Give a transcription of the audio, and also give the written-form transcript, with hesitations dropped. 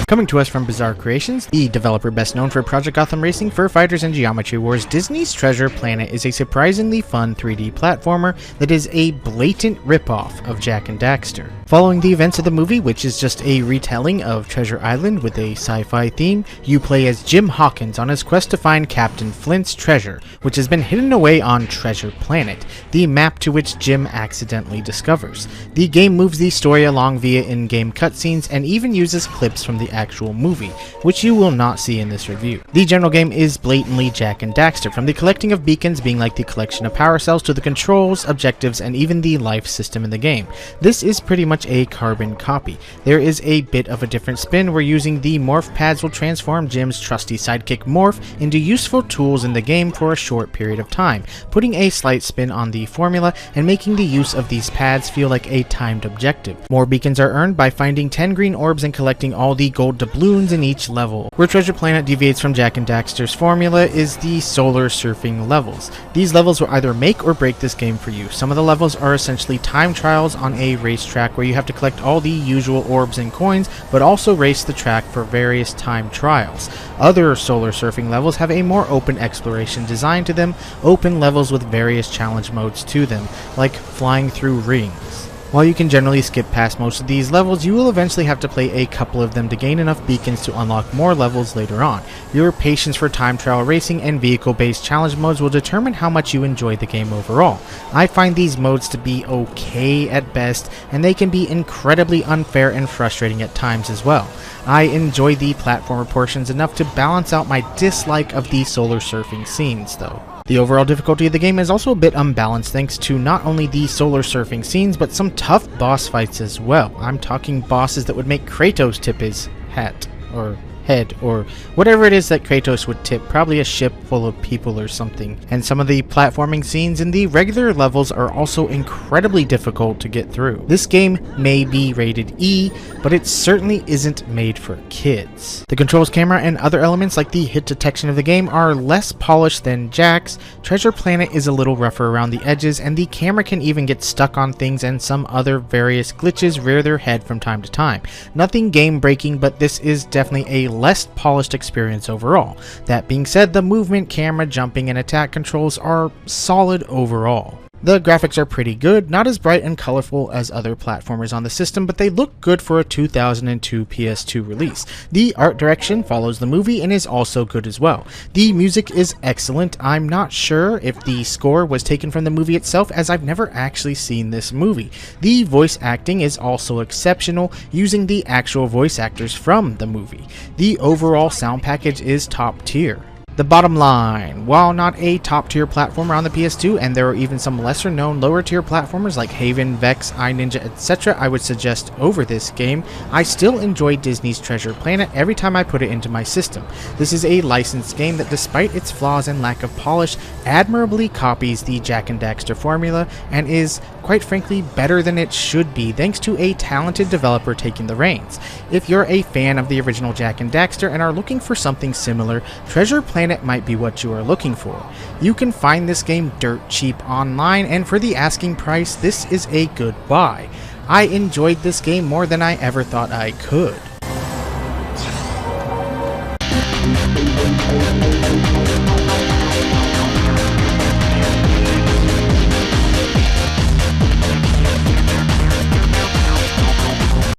Coming to us from Bizarre Creations, the developer best known for Project Gotham Racing, Fur Fighters, and Geometry Wars, Disney's Treasure Planet is a surprisingly fun 3D platformer that is a blatant ripoff of Jak and Daxter. Following the events of the movie, which is just a retelling of Treasure Island with a sci-fi theme, you play as Jim Hawkins on his quest to find Captain Flint's treasure, which has been hidden away on Treasure Planet, the map to which Jim accidentally discovers. The game moves the story along via in-game cutscenes and even uses clips from the actual movie, which you will not see in this review. The general game is blatantly Jak and Daxter, from the collecting of beacons being like the collection of power cells to the controls, objectives, and even the life system in the game. This is pretty much a carbon copy. There is a bit of a different spin where using the morph pads will transform Jim's trusty sidekick Morph into useful tools in the game for a short period of time, putting a slight spin on the formula and making the use of these pads feel like a timed objective. More beacons are earned by finding 10 green orbs and collecting all the gold doubloons in each level. Where Treasure Planet deviates from Jak and Daxter's formula is the solar surfing levels. These levels will either make or break this game for you. Some of the levels are essentially time trials on a racetrack where you have to collect all the usual orbs and coins, but also race the track for various time trials. Other solar surfing levels have a more open exploration design to them, open levels with various challenge modes to them, like flying through rings. While you can generally skip past most of these levels, you will eventually have to play a couple of them to gain enough beacons to unlock more levels later on. Your patience for time trial racing and vehicle-based challenge modes will determine how much you enjoy the game overall. I find these modes to be okay at best, and they can be incredibly unfair and frustrating at times as well. I enjoy the platformer portions enough to balance out my dislike of the solar surfing scenes though. The overall difficulty of the game is also a bit unbalanced thanks to not only the solar surfing scenes, but some tough boss fights as well. I'm talking bosses that would make Kratos tip his hat, or head, or whatever it is that Kratos would tip, probably a ship full of people or something. And some of the platforming scenes in the regular levels are also incredibly difficult to get through. This game may be rated E, but it certainly isn't made for kids. The controls, camera, and other elements like the hit detection of the game are less polished than Jak's. Treasure Planet is a little rougher around the edges, and the camera can even get stuck on things, and some other various glitches rear their head from time to time. Nothing game breaking, but this is definitely a less polished experience overall. That being said, the movement, camera, jumping, and attack controls are solid overall. The graphics are pretty good, not as bright and colorful as other platformers on the system, but they look good for a 2002 PS2 release. The art direction follows the movie and is also good as well. The music is excellent. I'm not sure if the score was taken from the movie itself, as I've never actually seen this movie. The voice acting is also exceptional, using the actual voice actors from the movie. The overall sound package is top tier. The bottom line, while not a top-tier platformer on the PS2, and there are even some lesser-known lower-tier platformers like Haven, Vex, iNinja, etc. I would suggest over this game, I still enjoy Disney's Treasure Planet every time I put it into my system. This is a licensed game that, despite its flaws and lack of polish, admirably copies the Jak and Daxter formula and is, quite frankly, better than it should be thanks to a talented developer taking the reins. If you're a fan of the original Jak and Daxter and are looking for something similar, Treasure Planet might be what you are looking for. You can find this game dirt cheap online, and for the asking price, this is a good buy. I enjoyed this game more than I ever thought I could.